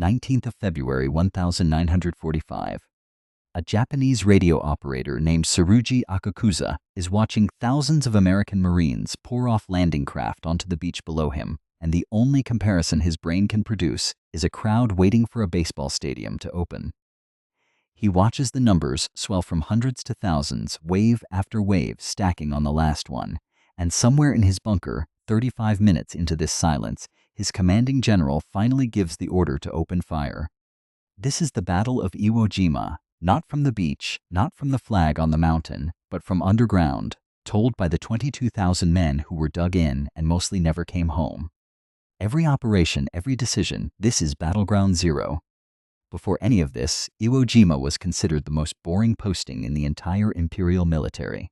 19th of February 1945. A Japanese radio operator named Tsurugi Akakusa is watching thousands of American Marines pour off landing craft onto the beach below him, and the only comparison his brain can produce is a crowd waiting for a baseball stadium to open. He watches the numbers swell from hundreds to thousands, wave after wave stacking on the last one, and somewhere in his bunker, 35 minutes into this silence, his commanding general finally gives the order to open fire. This is the Battle of Iwo Jima, not from the beach, not from the flag on the mountain, but from underground, told by the 22,000 men who were dug in and mostly never came home. Every operation, every decision, this is Battleground Zero. Before any of this, Iwo Jima was considered the most boring posting in the entire imperial military.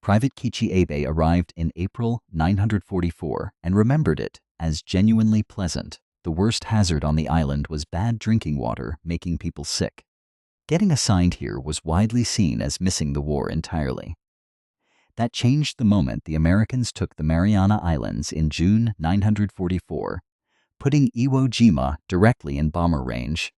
Private Kichi Abe arrived in April 944 and remembered it as genuinely pleasant. The worst hazard on the island was bad drinking water, making people sick. Getting assigned here was widely seen as missing the war entirely. That changed the moment the Americans took the Mariana Islands in June 944, putting Iwo Jima directly in bomber range.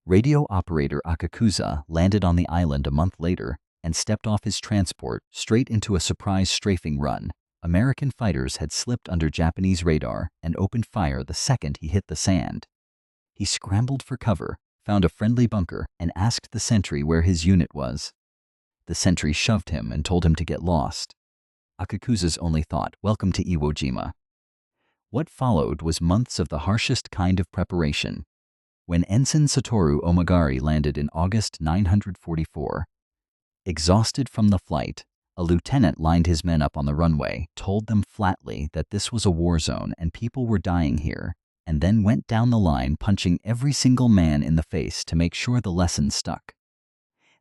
Radio operator Akakusa landed on the island a month later and stepped off his transport straight into a surprise strafing run. American fighters had slipped under Japanese radar and opened fire the second he hit the sand. He scrambled for cover, found a friendly bunker, and asked the sentry where his unit was. The sentry shoved him and told him to get lost. Akakusa's only thought, welcome to Iwo Jima. What followed was months of the harshest kind of preparation. When Ensign Satoru Omagari landed in August 944, exhausted from the flight, a lieutenant lined his men up on the runway, told them flatly that this was a war zone and people were dying here, and then went down the line punching every single man in the face to make sure the lesson stuck.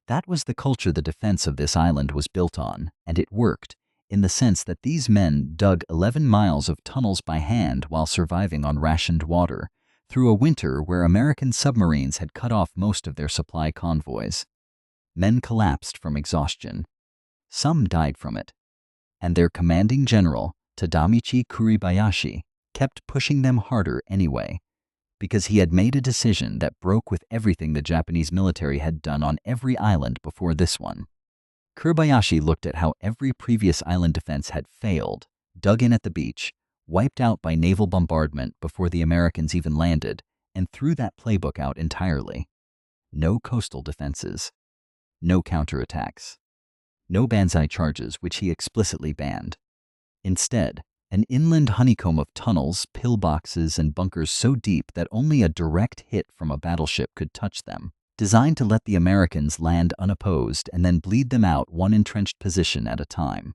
That was the culture the defense of this island was built on, and it worked, in the sense that these men dug 11 miles of tunnels by hand while surviving on rationed water, through a winter where American submarines had cut off most of their supply convoys. Men collapsed from exhaustion. Some died from it. And their commanding general, Tadamichi Kuribayashi, kept pushing them harder anyway, because he had made a decision that broke with everything the Japanese military had done on every island before this one. Kuribayashi looked at how every previous island defense had failed, dug in at the beach, wiped out by naval bombardment before the Americans even landed, and threw that playbook out entirely. No coastal defenses. No counterattacks. No banzai charges, which he explicitly banned. Instead, an inland honeycomb of tunnels, pillboxes, and bunkers so deep that only a direct hit from a battleship could touch them, designed to let the Americans land unopposed and then bleed them out one entrenched position at a time.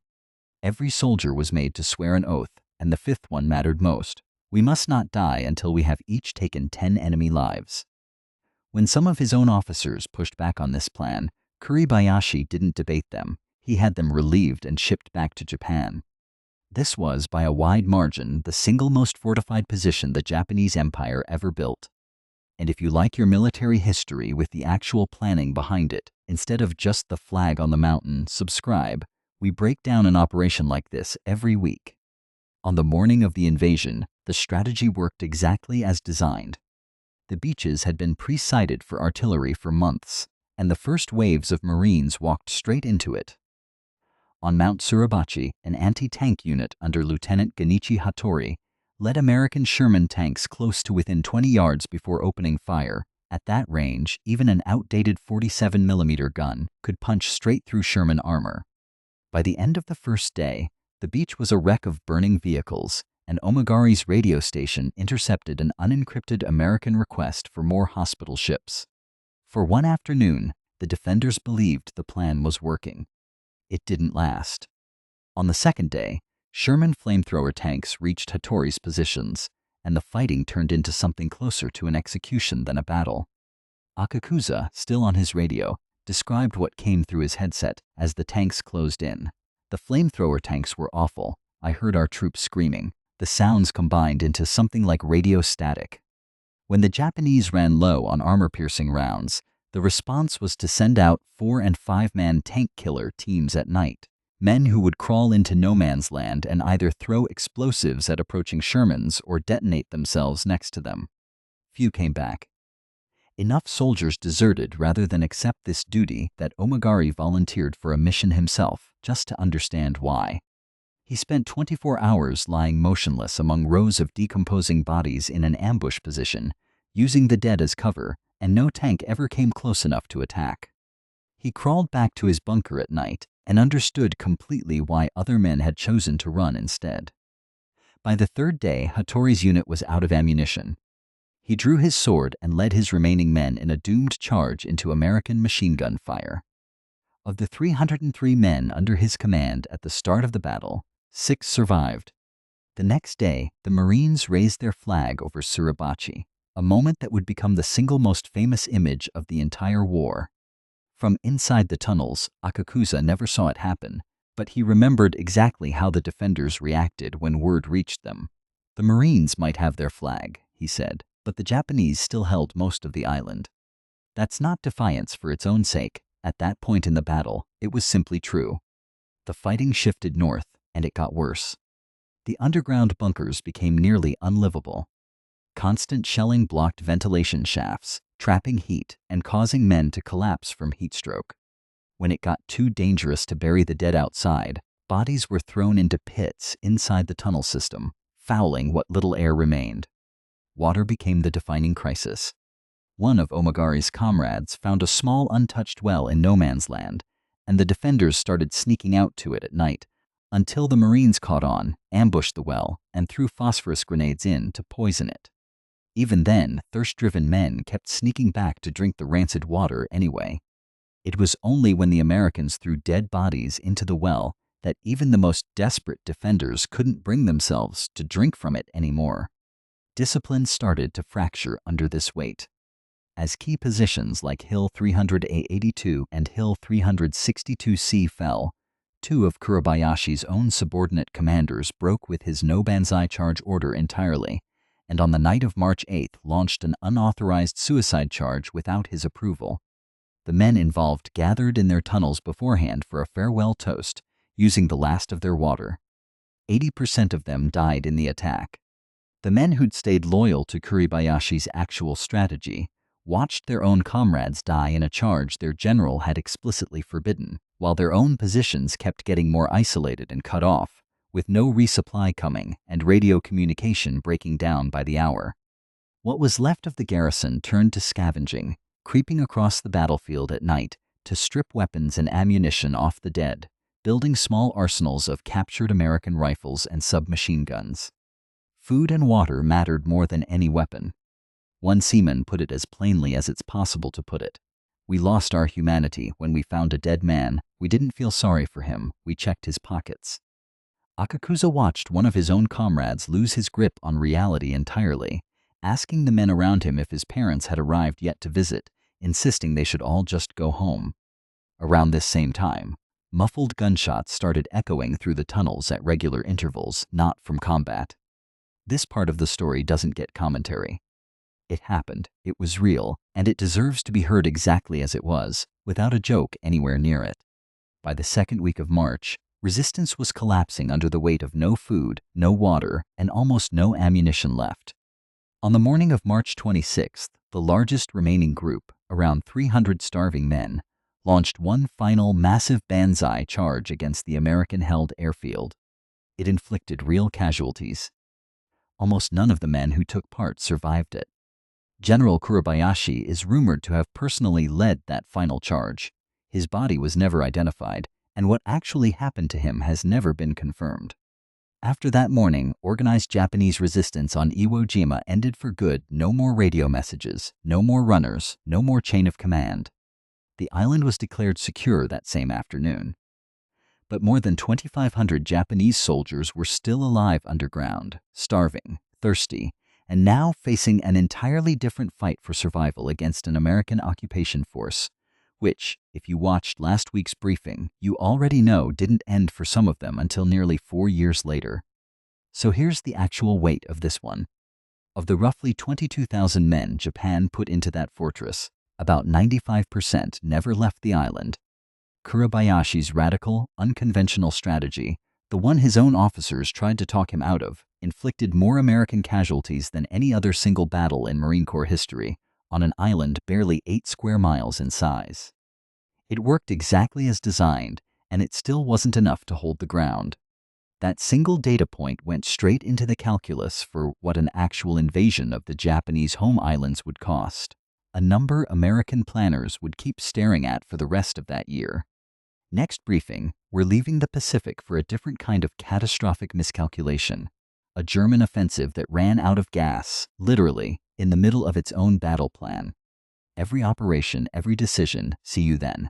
Every soldier was made to swear an oath, and the fifth one mattered most. We must not die until we have each taken 10 enemy lives. When some of his own officers pushed back on this plan, Kuribayashi didn't debate them. He had them relieved and shipped back to Japan. This was, by a wide margin, the single most fortified position the Japanese Empire ever built. And if you like your military history with the actual planning behind it, instead of just the flag on the mountain, subscribe. We break down an operation like this every week. On the morning of the invasion, the strategy worked exactly as designed. The beaches had been pre-sighted for artillery for months, and the first waves of Marines walked straight into it. On Mount Suribachi, an anti-tank unit under Lieutenant Genichi Hattori led American Sherman tanks close to within 20 yards before opening fire. At that range, even an outdated 47mm gun could punch straight through Sherman armor. By the end of the first day, the beach was a wreck of burning vehicles, and Omagari's radio station intercepted an unencrypted American request for more hospital ships. For one afternoon, the defenders believed the plan was working. It didn't last. On the second day, Sherman flamethrower tanks reached Hattori's positions, and the fighting turned into something closer to an execution than a battle. Akakusa, still on his radio, described what came through his headset as the tanks closed in. The flamethrower tanks were awful. I heard our troops screaming. The sounds combined into something like radio static. When the Japanese ran low on armor-piercing rounds, the response was to send out 4- and 5-man tank killer teams at night. Men who would crawl into no man's land and either throw explosives at approaching Shermans or detonate themselves next to them. Few came back. Enough soldiers deserted rather than accept this duty that Omagari volunteered for a mission himself, just to understand why. He spent 24 hours lying motionless among rows of decomposing bodies in an ambush position, using the dead as cover, and no tank ever came close enough to attack. He crawled back to his bunker at night and understood completely why other men had chosen to run instead. By the third day, Hattori's unit was out of ammunition. He drew his sword and led his remaining men in a doomed charge into American machine gun fire. Of the 303 men under his command at the start of the battle, 6 survived. The next day, the Marines raised their flag over Suribachi, a moment that would become the single most famous image of the entire war. From inside the tunnels, Akakusa never saw it happen, but he remembered exactly how the defenders reacted when word reached them. The Marines might have their flag, he said, but the Japanese still held most of the island. That's not defiance for its own sake. At that point in the battle, it was simply true. The fighting shifted north, and it got worse. The underground bunkers became nearly unlivable. Constant shelling blocked ventilation shafts, trapping heat and causing men to collapse from heat stroke. When it got too dangerous to bury the dead outside, bodies were thrown into pits inside the tunnel system, fouling what little air remained. Water became the defining crisis. One of Omagari's comrades found a small untouched well in no man's land, and the defenders started sneaking out to it at night, until the Marines caught on, ambushed the well, and threw phosphorus grenades in to poison it. Even then, thirst-driven men kept sneaking back to drink the rancid water anyway. It was only when the Americans threw dead bodies into the well that even the most desperate defenders couldn't bring themselves to drink from it anymore. Discipline started to fracture under this weight. As key positions like Hill 300A82 and Hill 362C fell, 2 of Kuribayashi's own subordinate commanders broke with his no banzai charge order entirely, and on the night of March 8th launched an unauthorized suicide charge without his approval. The men involved gathered in their tunnels beforehand for a farewell toast, using the last of their water. 80% of them died in the attack. The men who'd stayed loyal to Kuribayashi's actual strategy watched their own comrades die in a charge their general had explicitly forbidden, while their own positions kept getting more isolated and cut off, with no resupply coming and radio communication breaking down by the hour. What was left of the garrison turned to scavenging, creeping across the battlefield at night to strip weapons and ammunition off the dead, building small arsenals of captured American rifles and submachine guns. Food and water mattered more than any weapon. One seaman put it as plainly as it's possible to put it. We lost our humanity when we found a dead man. We didn't feel sorry for him. We checked his pockets. Akakusa watched one of his own comrades lose his grip on reality entirely, asking the men around him if his parents had arrived yet to visit, insisting they should all just go home. Around this same time, muffled gunshots started echoing through the tunnels at regular intervals, not from combat. This part of the story doesn't get commentary. It happened, it was real, and it deserves to be heard exactly as it was, without a joke anywhere near it. By the second week of March, resistance was collapsing under the weight of no food, no water, and almost no ammunition left. On the morning of March 26th, the largest remaining group, around 300 starving men, launched one final massive banzai charge against the American-held airfield. It inflicted real casualties. Almost none of the men who took part survived it. General Kuribayashi is rumored to have personally led that final charge. His body was never identified, and what actually happened to him has never been confirmed. After that morning, organized Japanese resistance on Iwo Jima ended for good. No more radio messages, no more runners, no more chain of command. The island was declared secure that same afternoon. But more than 2,500 Japanese soldiers were still alive underground, starving, thirsty, and now facing an entirely different fight for survival against an American occupation force, which, if you watched last week's briefing, you already know didn't end for some of them until nearly 4 years later. So here's the actual weight of this one. Of the roughly 22,000 men Japan put into that fortress, about 95% never left the island. Kuribayashi's radical, unconventional strategy, the one his own officers tried to talk him out of, inflicted more American casualties than any other single battle in Marine Corps history, on an island barely 8 square miles in size. It worked exactly as designed, and it still wasn't enough to hold the ground. That single data point went straight into the calculus for what an actual invasion of the Japanese home islands would cost, a number American planners would keep staring at for the rest of that year. Next briefing, we're leaving the Pacific for a different kind of catastrophic miscalculation, a German offensive that ran out of gas, literally, in the middle of its own battle plan. Every operation, every decision. See you then.